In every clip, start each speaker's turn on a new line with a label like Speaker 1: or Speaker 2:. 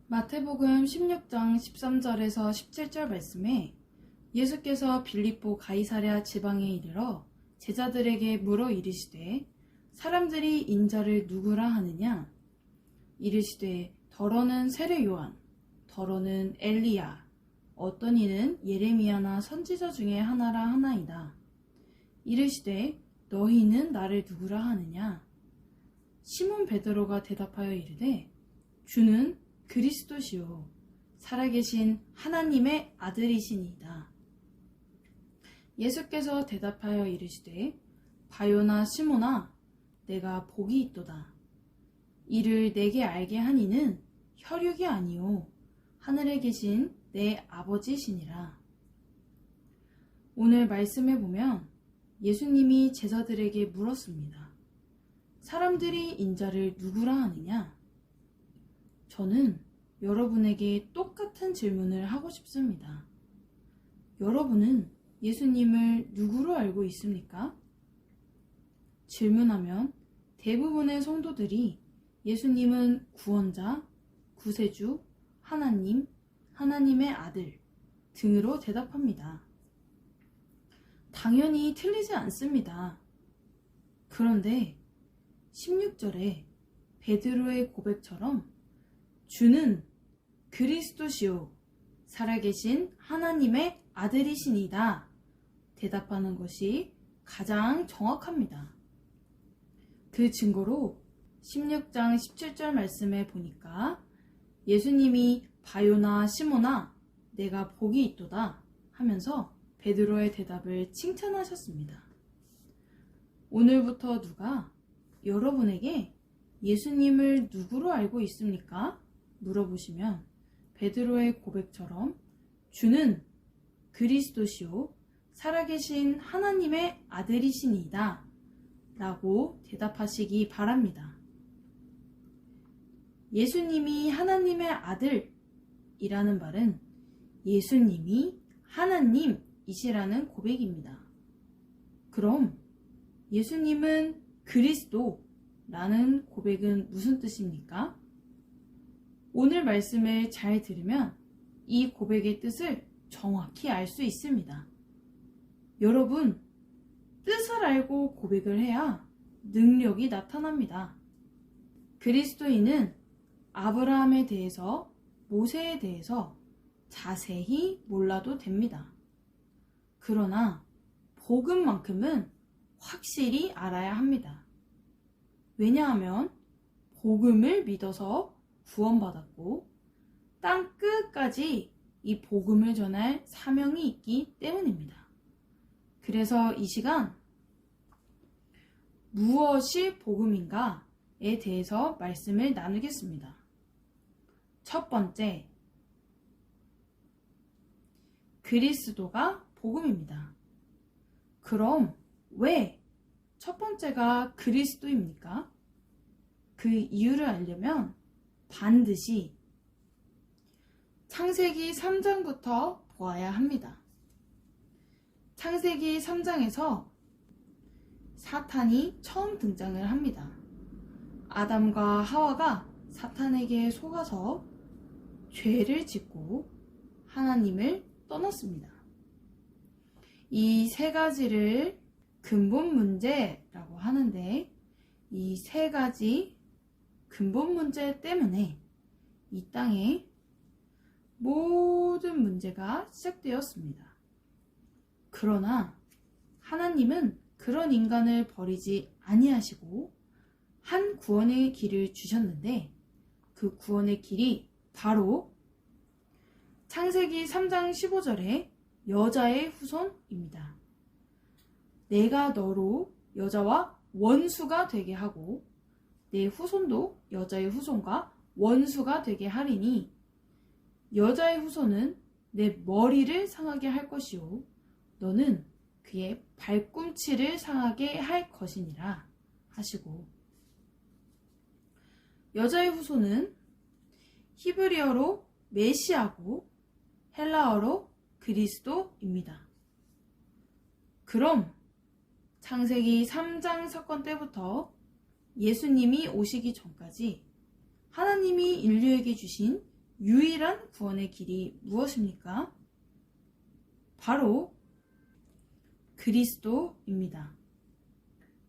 Speaker 1: 마태복음 16장 13절에서 17절 말씀에 예수께서 빌립보 가이사랴 지방에 이르러 제자들에게 물어 이르시되 사람들이 인자를 누구라 하느냐? 이르시되 더러는 세례 요한, 더러는 엘리야, 어떤 이는 예레미야나 선지자 중에 하나라 하나이다. 이르시되 너희는 나를 누구라 하느냐? 시몬 베드로가 대답하여 이르되 주는 그리스도시요 살아계신 하나님의 아들이시니이다. 예수께서 대답하여 이르시되 바요나 시몬아 내가 복이 있도다. 이를 내게 알게 하니는 혈육이 아니요 하늘에 계신 내 아버지시니라. 오늘 말씀에 보면 예수님이 제자들에게 물었습니다. 사람들이 인자를 누구라 하느냐? 저는 여러분에게 똑같은 질문을 하고 싶습니다. 여러분은 예수님을 누구로 알고 있습니까? 질문하면 대부분의 성도들이 예수님은 구원자, 구세주, 하나님, 하나님의 아들 등으로 대답합니다. 당연히 틀리지 않습니다. 그런데 16절에 베드로의 고백처럼 주는 그리스도시요 살아계신 하나님의 아들이시니이다 대답하는 것이 가장 정확합니다. 그 증거로 16장 17절 말씀에 보니까 예수님이 바요나 시몬아 내가 복이 있도다 하면서 베드로의 대답을 칭찬하셨습니다. 오늘부터 누가 여러분에게 예수님을 누구로 알고 있습니까? 물어보시면 베드로의 고백처럼 주는 그리스도시요 살아계신 하나님의 아들이시니이다 라고 대답하시기 바랍니다. 예수님이 하나님의 아들이라는 말은 예수님이 하나님이시라는 고백입니다. 그럼 예수님은 그리스도라는 고백은 무슨 뜻입니까? 오늘 말씀을 잘 들으면 이 고백의 뜻을 정확히 알 수 있습니다. 여러분, 뜻을 알고 고백을 해야 능력이 나타납니다. 그리스도인은 아브라함에 대해서, 모세에 대해서 자세히 몰라도 됩니다. 그러나 복음만큼은 확실히 알아야 합니다. 왜냐하면 복음을 믿어서 구원받았고 땅 끝까지 이 복음을 전할 사명이 있기 때문입니다. 그래서 이 시간 무엇이 복음인가에 대해서 말씀을 나누겠습니다. 첫 번째, 그리스도가 복음입니다. 그럼 왜 첫 번째가 그리스도입니까? 그 이유를 알려면 반드시 창세기 3장부터 보아야 합니다. 창세기 3장에서 사탄이 처음 등장을 합니다. 아담과 하와가 사탄에게 속아서 죄를 짓고 하나님을 떠났습니다. 이 세 가지를 근본 문제라고 하는데 이 세 가지 근본 문제 때문에 이 땅에 모든 문제가 시작되었습니다. 그러나 하나님은 그런 인간을 버리지 아니하시고 한 구원의 길을 주셨는데 그 구원의 길이 바로 창세기 3장 15절에 여자의 후손입니다. 내가 너로 여자와 원수가 되게 하고 내 후손도 여자의 후손과 원수가 되게 하리니 여자의 후손은 내 머리를 상하게 할 것이요 너는 그의 발꿈치를 상하게 할 것이니라 하시고 여자의 후손은 히브리어로 메시아고 헬라어로 그리스도입니다. 그럼 창세기 3장 사건 때부터 예수님이 오시기 전까지 하나님이 인류에게 주신 유일한 구원의 길이 무엇입니까? 바로 그리스도입니다.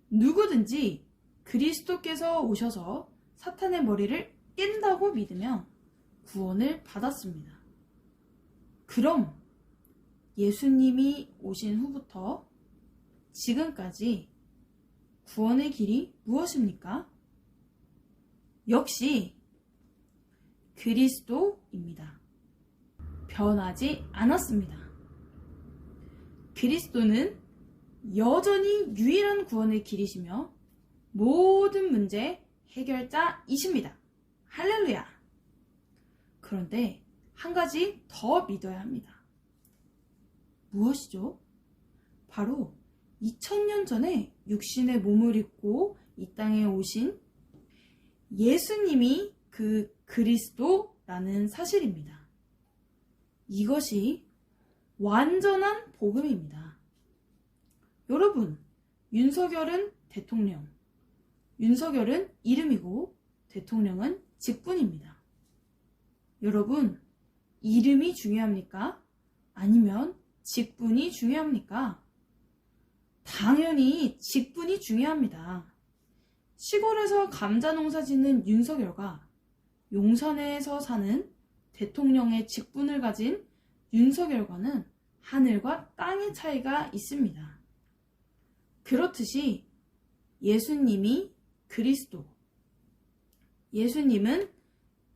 Speaker 1: 누구든지 그리스도께서 오셔서 사탄의 머리를 깬다고 믿으면 구원을 받았습니다. 그럼 예수님이 오신 후부터 지금까지 구원의 길이 무엇입니까? 역시 그리스도입니다. 변하지 않았습니다. 그리스도는 여전히 유일한 구원의 길이시며 모든 문제 해결자이십니다. 할렐루야! 그런데 한 가지 더 믿어야 합니다. 무엇이죠? 바로 2000년 전에 육신의 몸을 입고 이 땅에 오신 예수님이 그 그리스도라는 사실입니다. 이것이 완전한 복음입니다. 여러분, 윤석열은 대통령, 윤석열은 이름이고 대통령은 직분입니다. 여러분, 이름이 중요합니까? 아니면 직분이 중요합니까? 당연히 직분이 중요합니다. 시골에서 감자 농사 짓는 윤석열과 용산에서 사는 대통령의 직분을 가진 윤석열과는 하늘과 땅의 차이가 있습니다. 그렇듯이 예수님이 그리스도, 예수님은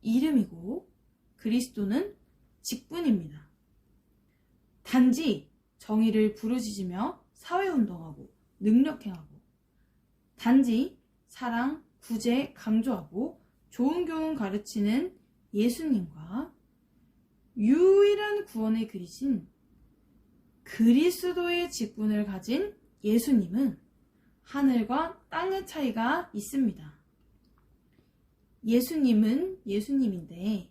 Speaker 1: 이름이고 그리스도는 직분입니다. 단지 정의를 부르짖으며 사회운동하고 능력행하고 단지 사랑, 구제 강조하고 좋은 교훈 가르치는 예수님과 유일한 구원의 길이신 그리스도의 직분을 가진 예수님은 하늘과 땅의 차이가 있습니다. 예수님은 예수님인데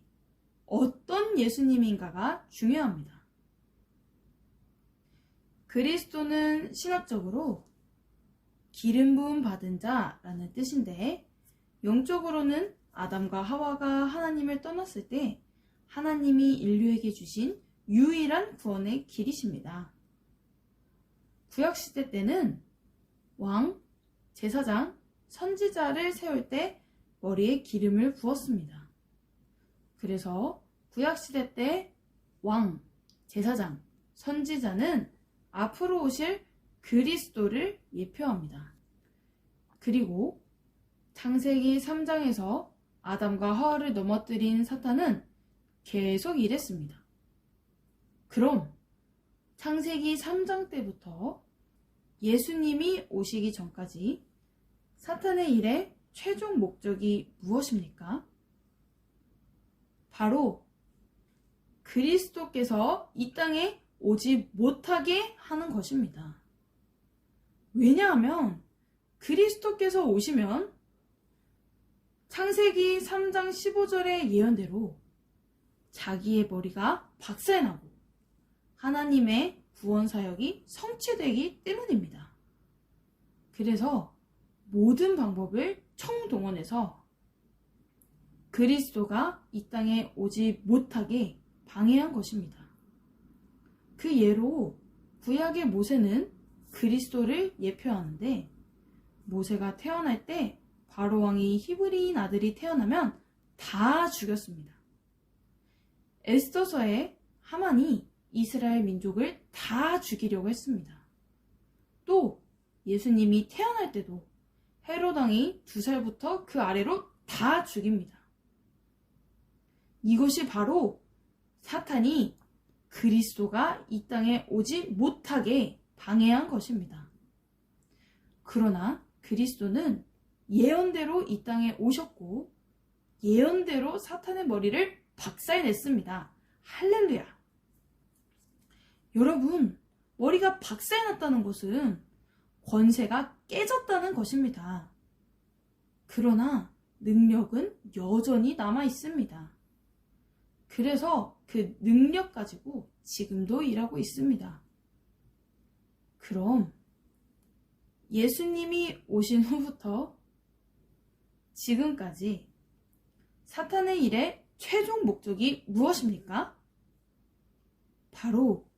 Speaker 1: 어떤 예수님인가가 중요합니다. 그리스도는 신학적으로 기름 부음 받은 자라는 뜻인데 영적으로는 아담과 하와가 하나님을 떠났을 때 하나님이 인류에게 주신 유일한 구원의 길이십니다. 구약시대 때는 왕, 제사장, 선지자를 세울 때 머리에 기름을 부었습니다. 그래서 구약시대 때 왕, 제사장, 선지자는 앞으로 오실 그리스도를 예표합니다. 그리고 창세기 3장에서 아담과 하와를 넘어뜨린 사탄은 계속 이랬습니다. 그럼 창세기 3장 때부터 예수님이 오시기 전까지 사탄의 일의 최종 목적이 무엇입니까? 바로 그리스도께서 이 땅에 오지 못하게 하는 것입니다. 왜냐하면 그리스도께서 오시면 창세기 3장 15절의 예언대로 자기의 머리가 박살나고 하나님의 구원 사역이 성취되기 때문입니다. 그래서 모든 방법을 총동원해서 그리스도가 이 땅에 오지 못하게 방해한 것입니다. 그 예로 구약의 모세는 그리스도를 예표하는데 모세가 태어날 때 바로왕이 히브리인 아들이 태어나면 다 죽였습니다. 에스더서에 하만이 이스라엘 민족을 다 죽이려고 했습니다. 또 예수님이 태어날 때도 헤롯왕이 2살부터 그 아래로 다 죽입니다. 이것이 바로 사탄이 그리스도가 이 땅에 오지 못하게 방해한 것입니다. 그러나 그리스도는 예언대로 이 땅에 오셨고 예언대로 사탄의 머리를 박살냈습니다. 할렐루야! 여러분, 머리가 박살났다는 것은 권세가 깨졌다는 것입니다. 그러나 능력은 여전히 남아 있습니다. 그래서 그 능력 가지고 지금도 일하고 있습니다. 그럼 예수님이 오신 후부터 지금까지 사탄의 일의 최종 목적이 무엇입니까? 바로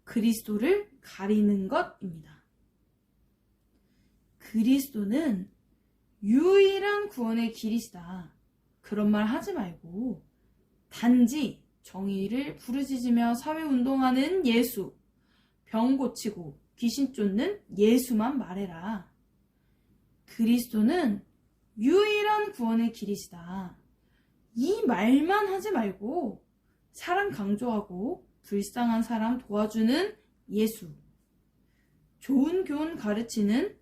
Speaker 1: 그리스도를 가리는 것입니다. 그리스도는 유일한 구원의 길이시다. 그런 말 하지 말고 단지 정의를 부르짖으며 사회운동하는 예수, 병 고치고 귀신 쫓는 예수만 말해라. 그리스도는 유일한 구원의 길이시다. 이 말만 하지 말고 사랑 강조하고 불쌍한 사람 도와주는 예수, 좋은 교훈 가르치는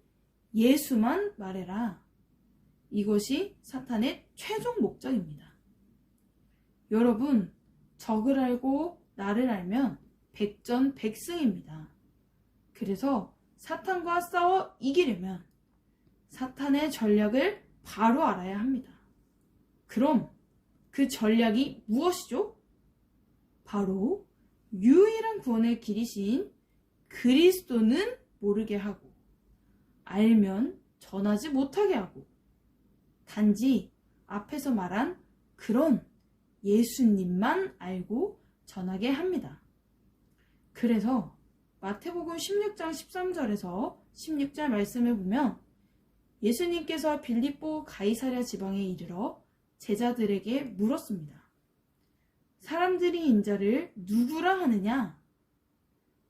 Speaker 1: 예수만 말해라. 이것이 사탄의 최종 목적입니다. 여러분, 적을 알고 나를 알면 백전백승입니다. 그래서 사탄과 싸워 이기려면 사탄의 전략을 바로 알아야 합니다. 그럼 그 전략이 무엇이죠? 바로 유일한 구원의 길이신 그리스도는 모르게 하고 알면 전하지 못하게 하고 단지 앞에서 말한 그런 예수님만 알고 전하게 합니다. 그래서 마태복음 16장 13절에서 16절 말씀을 보면 예수님께서 빌립보 가이사랴 지방에 이르러 제자들에게 물었습니다. 사람들이 인자를 누구라 하느냐?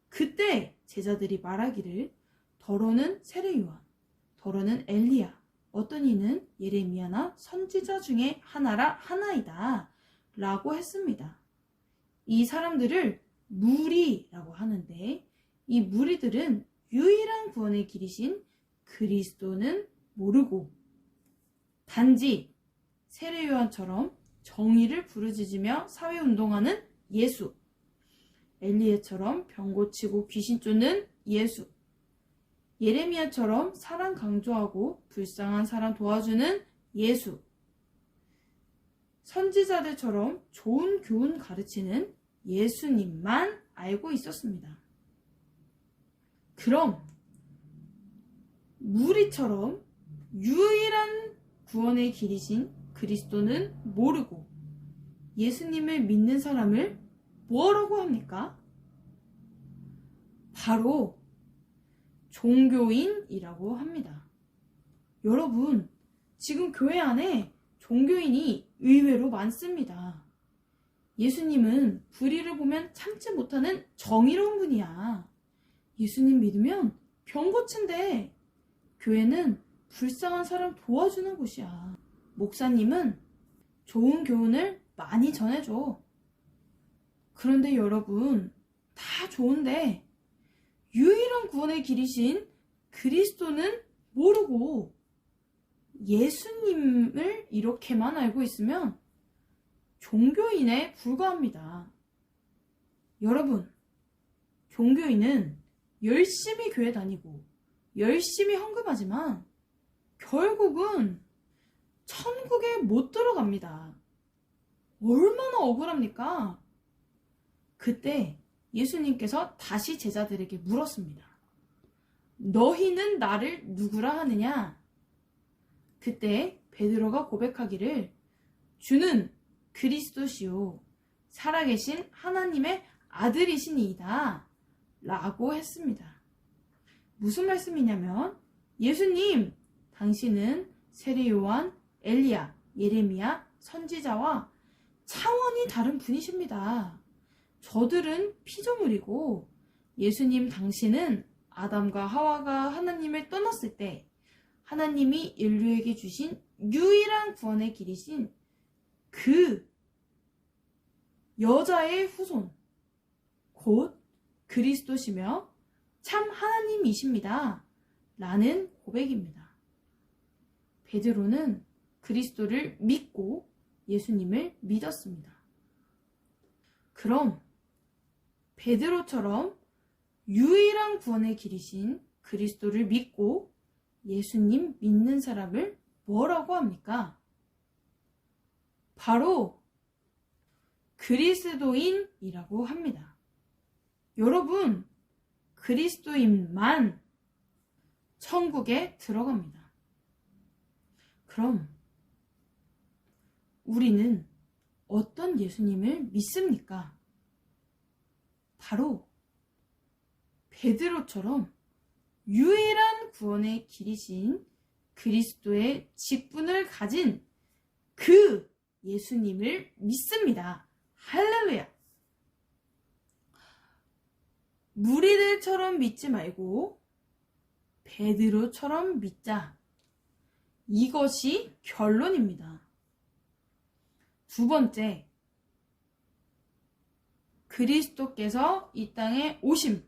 Speaker 1: 그때 제자들이 말하기를 더러는 세례요한, 더러는 엘리야, 어떤 이는 예레미야나 선지자 중에 하나이다 라고 했습니다. 이 사람들을 무리라고 하는데 이 무리들은 유일한 구원의 길이신 그리스도는 모르고 단지 세례요한처럼 정의를 부르짖으며 사회운동하는 예수, 엘리야처럼 병 고치고 귀신 쫓는 예수, 예레미야처럼 사랑 강조하고 불쌍한 사람 도와주는 예수, 선지자들처럼 좋은 교훈 가르치는 예수님만 알고 있었습니다. 그럼 무리처럼 유일한 구원의 길이신 그리스도는 모르고 예수님을 믿는 사람을 뭐라고 합니까? 바로 종교인이라고 합니다. 여러분, 지금 교회 안에 종교인이 의외로 많습니다. 예수님은 불의를 보면 참지 못하는 정의로운 분이야. 예수님 믿으면 병 고친대. 교회는 불쌍한 사람 도와주는 곳이야. 목사님은 좋은 교훈을 많이 전해줘. 그런데 여러분, 다 좋은데 유일한 구원의 길이신 그리스도는 모르고 예수님을 이렇게만 알고 있으면 종교인에 불과합니다. 여러분, 종교인은 열심히 교회 다니고 열심히 헌금하지만 결국은 천국에 못 들어갑니다. 얼마나 억울합니까? 그때 예수님께서 다시 제자들에게 물었습니다. 너희는 나를 누구라 하느냐? 그때 베드로가 고백하기를 주는 그리스도시요 살아계신 하나님의 아들이시니이다 라고 했습니다. 무슨 말씀이냐면 예수님, 당신은 세례요한, 엘리야, 예레미야, 선지자와 차원이 다른 분이십니다. 저들은 피조물이고 예수님 당신은 아담과 하와가 하나님을 떠났을 때 하나님이 인류에게 주신 유일한 구원의 길이신 그 여자의 후손, 곧 그리스도시며 참 하나님이십니다. 라는 고백입니다. 베드로는 그리스도를 믿고 예수님을 믿었습니다. 그럼 베드로처럼 유일한 구원의 길이신 그리스도를 믿고 예수님 믿는 사람을 뭐라고 합니까? 바로 그리스도인이라고 합니다. 여러분, 그리스도인만 천국에 들어갑니다. 그럼 우리는 어떤 예수님을 믿습니까? 바로 베드로처럼 유일한 구원의 길이신 그리스도의 직분을 가진 그 예수님을 믿습니다. 할렐루야! 무리들처럼 믿지 말고 베드로처럼 믿자. 이것이 결론입니다. 두 번째, 그리스도께서 이 땅에 오심,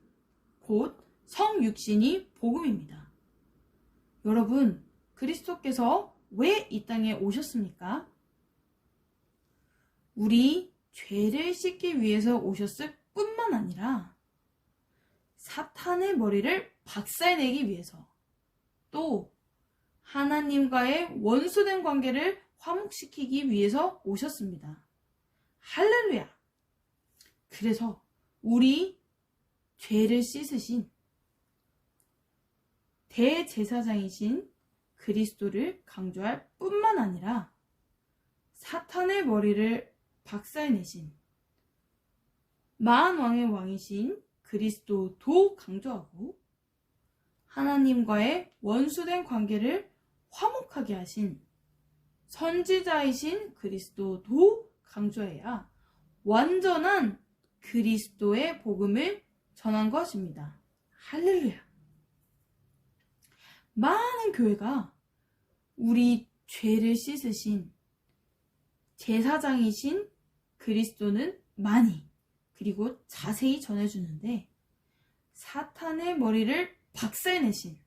Speaker 1: 곧 성육신이 복음입니다. 여러분, 그리스도께서 왜 이 땅에 오셨습니까? 우리 죄를 씻기 위해서 오셨을 뿐만 아니라 사탄의 머리를 박살내기 위해서, 또 하나님과의 원수된 관계를 화목시키기 위해서 오셨습니다. 할렐루야! 그래서 우리 죄를 씻으신 대제사장이신 그리스도를 강조할 뿐만 아니라 사탄의 머리를 박살내신 만왕의 왕이신 그리스도도 강조하고 하나님과의 원수된 관계를 화목하게 하신 선지자이신 그리스도도 강조해야 완전한 그리스도의 복음을 전한 것입니다. 할렐루야! 많은 교회가 우리 죄를 씻으신 제사장이신 그리스도는 많이 그리고 자세히 전해주는데 사탄의 머리를 박살내신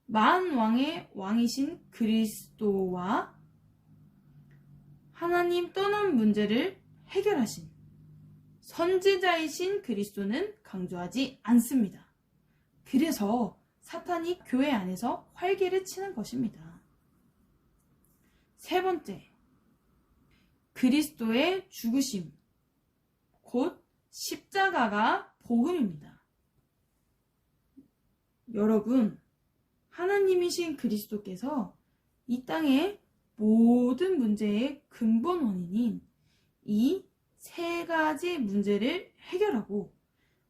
Speaker 1: 만왕의 왕이신 그리스도와 하나님 떠난 문제를 해결하신 선지자이신 그리스도는 강조하지 않습니다. 그래서 사탄이 교회 안에서 활개를 치는 것입니다. 세 번째, 그리스도의 죽으심, 곧 십자가가 복음입니다. 여러분, 하나님이신 그리스도께서 이 땅의 모든 문제의 근본 원인인 이 세 가지 문제를 해결하고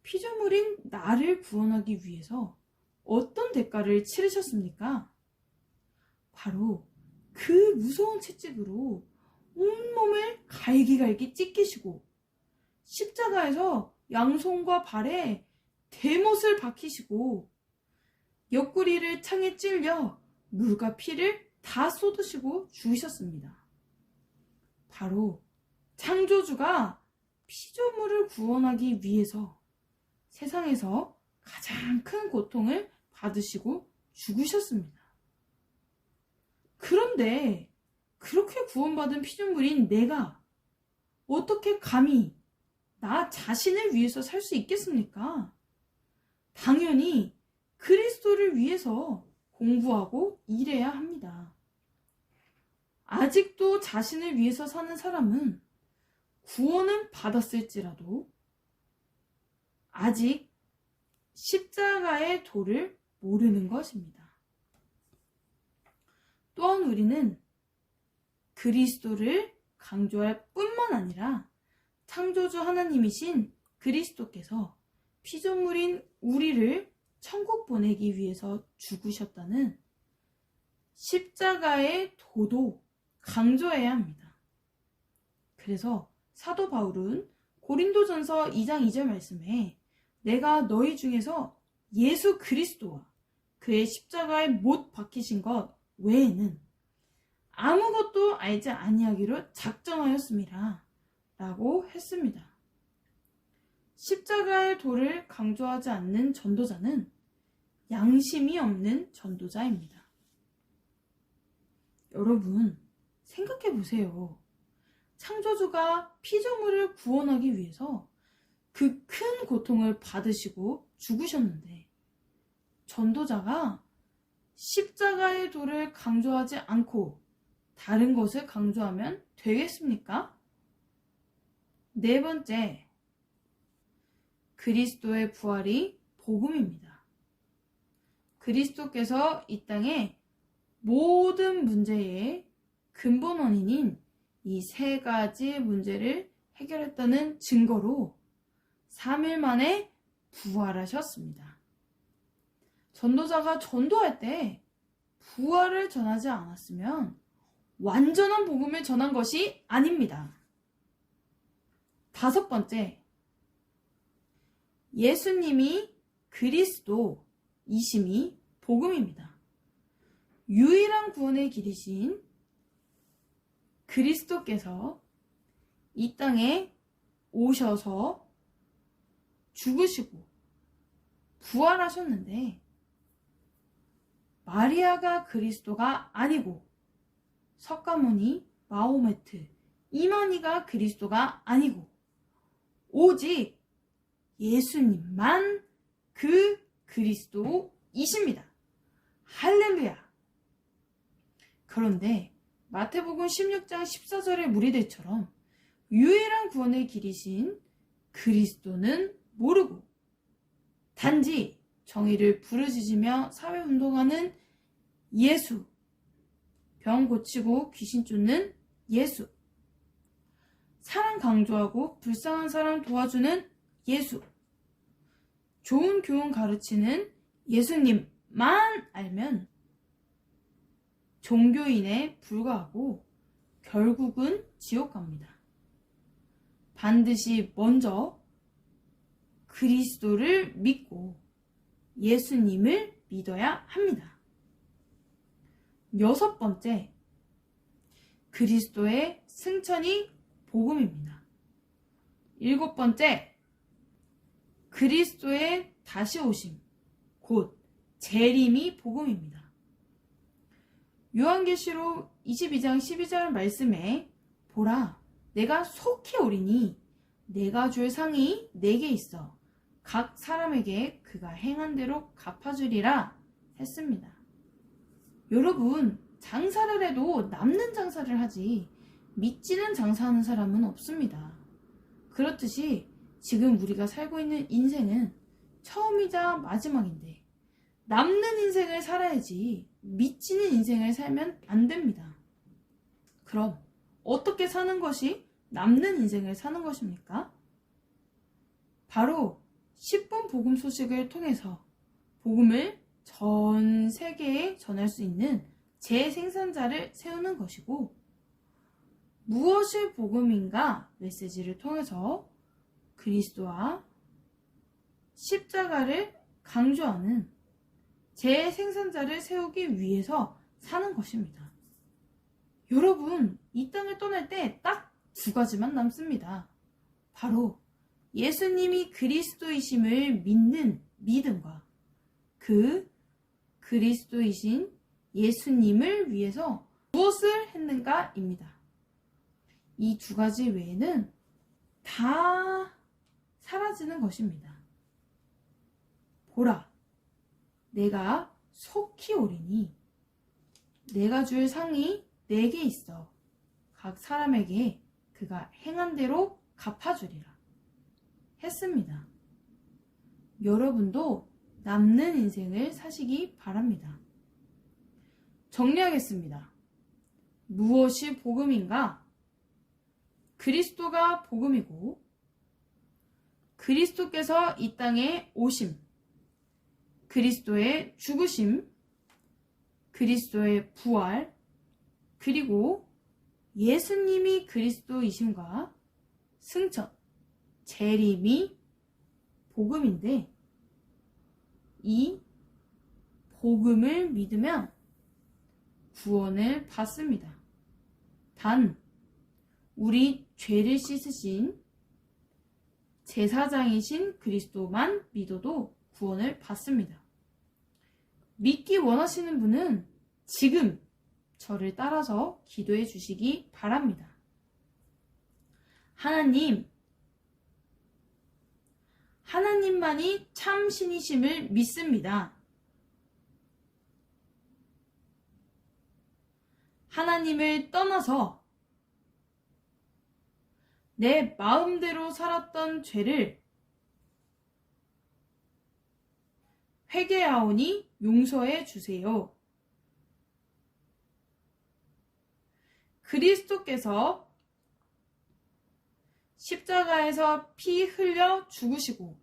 Speaker 1: 피조물인 나를 구원하기 위해서 어떤 대가를 치르셨습니까? 바로 그 무서운 채찍으로 온몸을 갈기갈기 찢기시고 십자가에서 양손과 발에 대못을 박히시고 옆구리를 창에 찔려 물과 피를 다 쏟으시고 죽으셨습니다. 바로 창조주가 피조물을 구원하기 위해서 세상에서 가장 큰 고통을 받으시고 죽으셨습니다. 그런데 그렇게 구원받은 피조물인 내가 어떻게 감히 나 자신을 위해서 살 수 있겠습니까? 당연히 그리스도를 위해서 공부하고 일해야 합니다. 아직도 자신을 위해서 사는 사람은 구원은 받았을지라도 아직 십자가의 도를 모르는 것입니다. 또한 우리는 그리스도를 강조할 뿐만 아니라 창조주 하나님이신 그리스도께서 피조물인 우리를 천국 보내기 위해서 죽으셨다는 십자가의 도도 강조해야 합니다. 그래서 사도 바울은 고린도전서 2장 2절 말씀에 내가 너희 중에서 예수 그리스도와 그의 십자가에 못 박히신 것 외에는 아무것도 알지 아니하기로 작정하였습니다. 라고 했습니다. 십자가의 도를 강조하지 않는 전도자는 양심이 없는 전도자입니다. 여러분, 생각해 보세요. 창조주가 피조물을 구원하기 위해서 그 큰 고통을 받으시고 죽으셨는데 전도자가 십자가의 도를 강조하지 않고 다른 것을 강조하면 되겠습니까? 네 번째, 그리스도의 부활이 복음입니다. 그리스도께서 이 땅에 모든 문제의 근본 원인인 이 세 가지 문제를 해결했다는 증거로 3일 만에 부활하셨습니다. 전도자가 전도할 때 부활을 전하지 않았으면 완전한 복음을 전한 것이 아닙니다. 5번째, 예수님이 그리스도이심이 복음입니다. 유일한 구원의 길이신 그리스도께서 이 땅에 오셔서 죽으시고 부활하셨는데 마리아가 그리스도가 아니고 석가모니, 마호메트, 이만희가 그리스도가 아니고 오직 예수님만 그 그리스도이십니다. 할렐루야! 그런데 마태복음 16장 14절의 무리들처럼 유일한 구원의 길이신 그리스도는 모르고 단지 정의를 부르짖으며 사회운동하는 예수, 병 고치고 귀신 쫓는 예수, 사랑 강조하고 불쌍한 사람 도와주는 예수, 좋은 교훈 가르치는 예수님만 알면 종교인에 불과하고 결국은 지옥 갑니다. 반드시 먼저 그리스도를 믿고 예수님을 믿어야 합니다. 6번째, 그리스도의 승천이 복음입니다. 7번째, 그리스도의 다시 오심, 곧 재림이 복음입니다. 요한계시록 22장 12절 말씀에 보라, 내가 속히 오리니 내가 줄 상이 내게 있어 각 사람에게 그가 행한 대로 갚아주리라 했습니다. 여러분, 장사를 해도 남는 장사를 하지 믿지는 장사하는 사람은 없습니다. 그렇듯이 지금 우리가 살고 있는 인생은 처음이자 마지막인데 남는 인생을 살아야지 믿지는 인생을 살면 안 됩니다. 그럼 어떻게 사는 것이 남는 인생을 사는 것입니까? 바로 10분 복음 소식을 통해서 복음을 전 세계에 전할 수 있는 재생산자를 세우는 것이고, 무엇이 복음인가 메시지를 통해서 그리스도와 십자가를 강조하는 재생산자를 세우기 위해서 사는 것입니다. 여러분, 이 땅을 떠날 때 딱 2가지만 남습니다. 바로 예수님이 그리스도이심을 믿는 믿음과 그 그리스도이신 예수님을 위해서 무엇을 했는가입니다. 이 2가지 외에는 다 사라지는 것입니다. 보라, 내가 속히 오리니 내가 줄 상이 내게 있어 각 사람에게 그가 행한 대로 갚아주리라 했습니다. 여러분도 남는 인생을 사시기 바랍니다. 정리하겠습니다. 무엇이 복음인가? 그리스도가 복음이고, 그리스도께서 이 땅에 오심, 그리스도의 죽으심, 그리스도의 부활, 그리고 예수님이 그리스도이심과 승천, 재림이 복음인데, 이 복음을 믿으면 구원을 받습니다. 단, 우리 죄를 씻으신 제사장이신 그리스도만 믿어도 구원을 받습니다. 믿기 원하시는 분은 지금 저를 따라서 기도해 주시기 바랍니다. 하나님만이 참 신이심을 믿습니다. 하나님을 떠나서 내 마음대로 살았던 죄를 회개하오니 용서해 주세요. 그리스도께서 십자가에서 피 흘려 죽으시고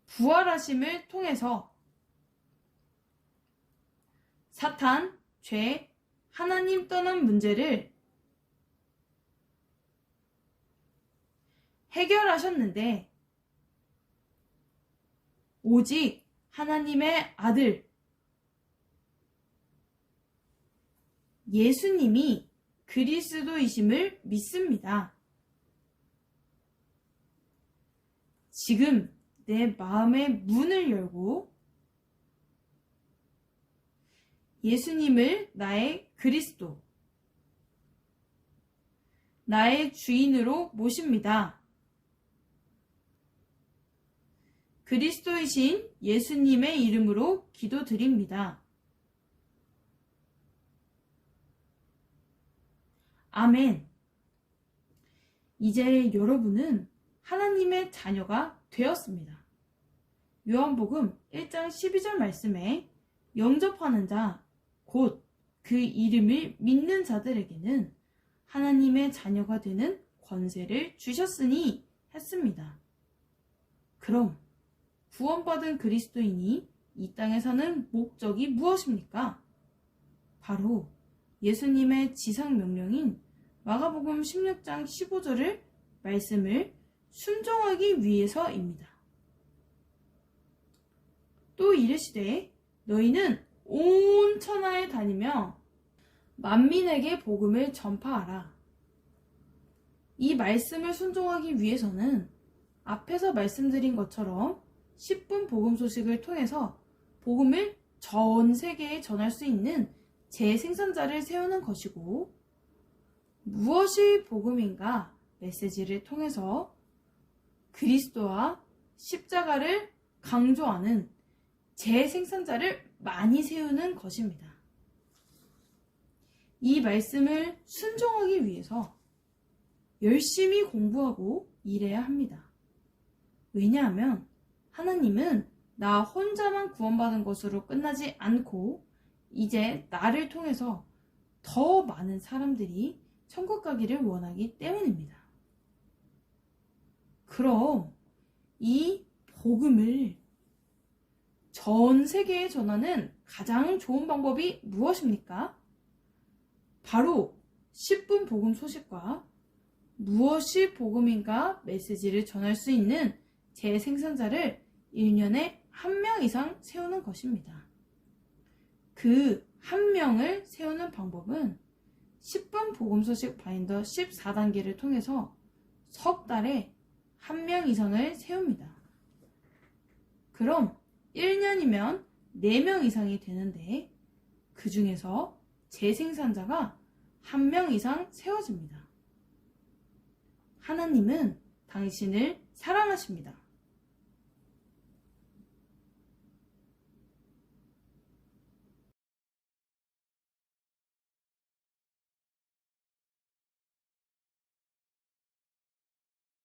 Speaker 1: 부활하심을 통해서 사탄, 죄, 하나님 떠난 문제를 해결하셨는데 오직 하나님의 아들 예수님이 그리스도이심을 믿습니다. 지금 내 마음의 문을 열고 예수님을 나의 그리스도, 나의 주인으로 모십니다. 그리스도이신 예수님의 이름으로 기도드립니다. 아멘. 이제 여러분은 하나님의 자녀가 되었습니다. 요한복음 1장 12절 말씀에 영접하는 자, 곧 그 이름을 믿는 자들에게는 하나님의 자녀가 되는 권세를 주셨으니 했습니다. 그럼 구원받은 그리스도인이 이 땅에 사는 목적이 무엇입니까? 바로 예수님의 지상 명령인 마가복음 16장 15절을 말씀을 순종하기 위해서입니다. 또 이르시되 너희는 온 천하에 다니며 만민에게 복음을 전파하라. 이 말씀을 순종하기 위해서는 앞에서 말씀드린 것처럼 10분 복음 소식을 통해서 복음을 전 세계에 전할 수 있는 재생산자를 세우는 것이고, 무엇이 복음인가 메시지를 통해서 그리스도와 십자가를 강조하는 재생산자를 많이 세우는 것입니다. 이 말씀을 순종하기 위해서 열심히 공부하고 일해야 합니다. 왜냐하면 하나님은 나 혼자만 구원받은 것으로 끝나지 않고 이제 나를 통해서 더 많은 사람들이 천국 가기를 원하기 때문입니다. 그럼 이 복음을 전 세계에 전하는 가장 좋은 방법이 무엇입니까? 바로 10분 복음 소식과 무엇이 복음인가 메시지를 전할 수 있는 재생산자를 1년에 1명 이상 세우는 것입니다. 그 1명을 세우는 방법은 10분 복음 소식 바인더 14단계를 통해서 석 달에 1명 이상을 세웁니다. 그럼 1년이면 4명 이상이 되는데 그 중에서 재생산자가 1명 이상 세워집니다. 하나님은 당신을 사랑하십니다.